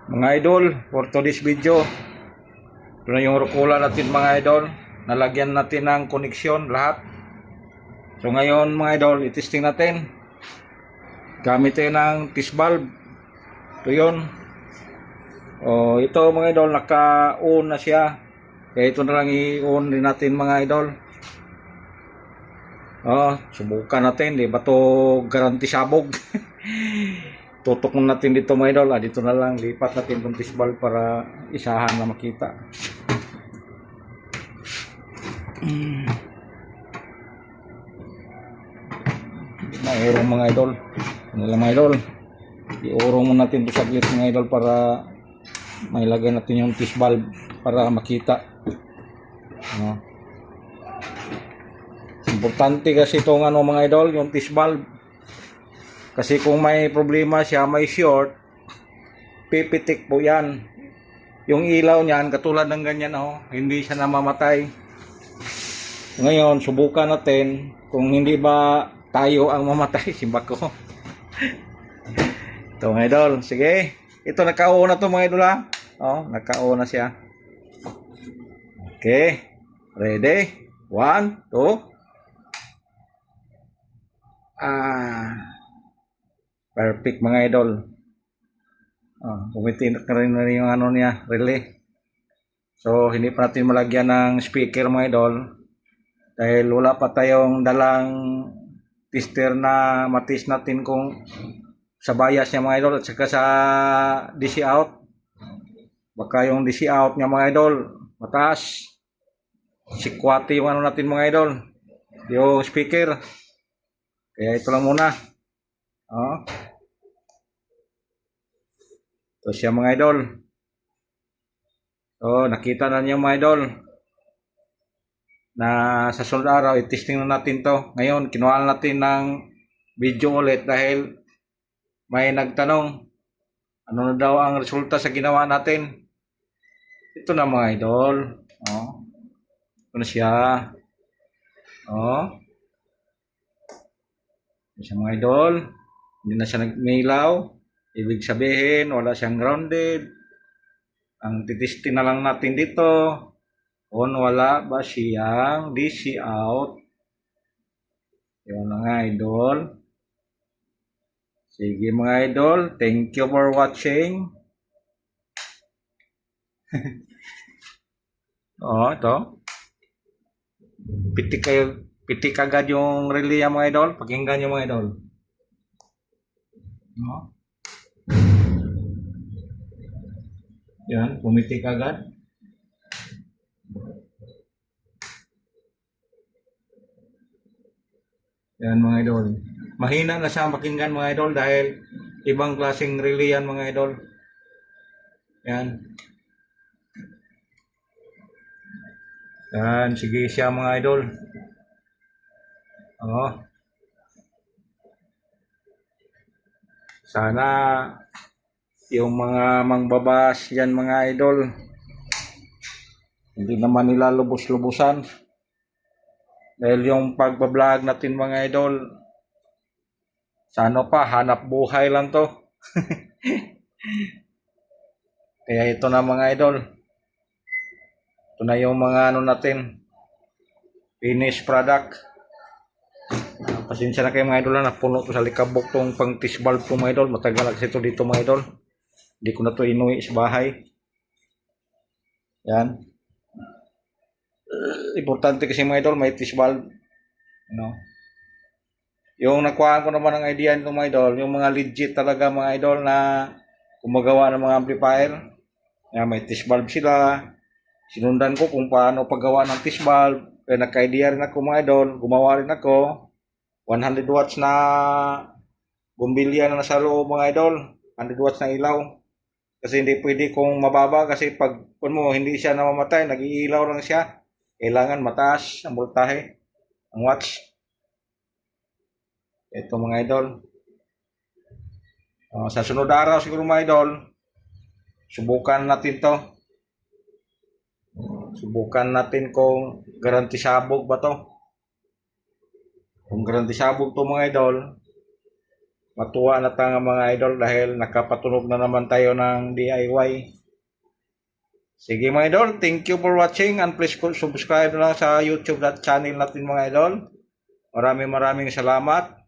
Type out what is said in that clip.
Mga idol, for today's video, ito na yung rukula natin mga idol. Nalagyan natin ng koneksyon lahat. So ngayon mga idol, itesting natin. Gamit tayo ng test valve. Ito yun. Ito mga idol, naka-on na siya. Kaya ito na lang i-on din natin mga idol. Subukan natin, di ba ito garanti sabog? Tutok natin dito mga idol. Dito na lang lipat natin itong test valve para isahan na makita. Naurong mga idol. Ano lang mga idol, iurong mo natin ito saglit mga idol para mailagay natin yung test valve para makita. Importante kasi itong mga idol, yung test valve. Kasi kung may problema siya, may short, pipitik po yan. Yung ilaw niyan, katulad ng ganyan, hindi siya namamatay. Ngayon, subukan natin kung hindi ba tayo ang mamatay, simba ko. Ito mga idol, sige. Ito naka-on na to mga idol ha. Naka-on na siya. Okay. Ready? 1, 2. Perfect mga idol. Umitindak na rin yung niya, relay. So, hindi pa natin malagyan ng speaker mga idol. Dahil wala pa tayong dalang tester na matis natin kung sa bias niya mga idol at saka sa DC out. Baka yung DC out niya mga idol mataas. Sikwati yung natin mga idol. Yung speaker. Kaya ito lang muna. Ito siya mga idol. Nakita na niyo mga idol na sa sunod araw i-testing na natin to. Ngayon kinuha natin ng video ulit dahil may nagtanong ano na daw ang resulta sa ginawa natin. Ito na mga idol. Ito na siya. Ito siya mga idol. Hindi na siya nagmilaw. Ibig sabihin wala siyang grounded. Ang titesting na lang natin dito kung wala ba siyang DC out. Yun na nga idol. Sige mga idol, thank you for watching. Ito. Pitik agad yung relay mga idol. Pakinggan nyo mga idol. Yan, pumitik agad. Yan mga idol. Mahina na siya pakinggan mga idol dahil ibang klaseng relay yan mga idol. Yan. Yan, sige siya mga idol. Sana yung mga mangbabas yan mga idol hindi naman nila lubos-lubusan. Dahil yung pagbablog natin mga idol, sana pa hanap buhay lang to. Kaya ito na mga idol. Ito na yung mga natin. Finished product. Pasensya na kayo mga idol na napuno to sa likabok tong pang test valve to mga idol. Matagal kasi ito dito mga idol. Hindi ko na to inuwi sa bahay. Yan. Importante kasi mga idol may test valve. Yung nakuhaan ko naman ng idea nito mga idol, yung mga legit talaga mga idol na gumagawa ng mga amplifier. May test valve sila. Sinundan ko kung paano paggawa ng test valve. Kaya nagka-idea rin ako mga idol. Gumawa rin ako. 100 watts na bumbilya na nasa loob mga idol. 100 watts na ilaw. Kasi hindi pwede kung mababa kasi pag hindi siya namamatay, nag-iilaw lang siya. Kailangan mataas ang voltahe, ang watts. Ito mga idol. Sa sunod araw siguro mga idol, subukan natin to. Subukan natin kung garanti sabog ba to. Kung garanti sabog to mga idol, matuwa na tayo mga idol dahil nakapatunog na naman tayo ng DIY. Sige mga idol, thank you for watching and please subscribe na lang sa YouTube channel natin mga idol. Maraming salamat.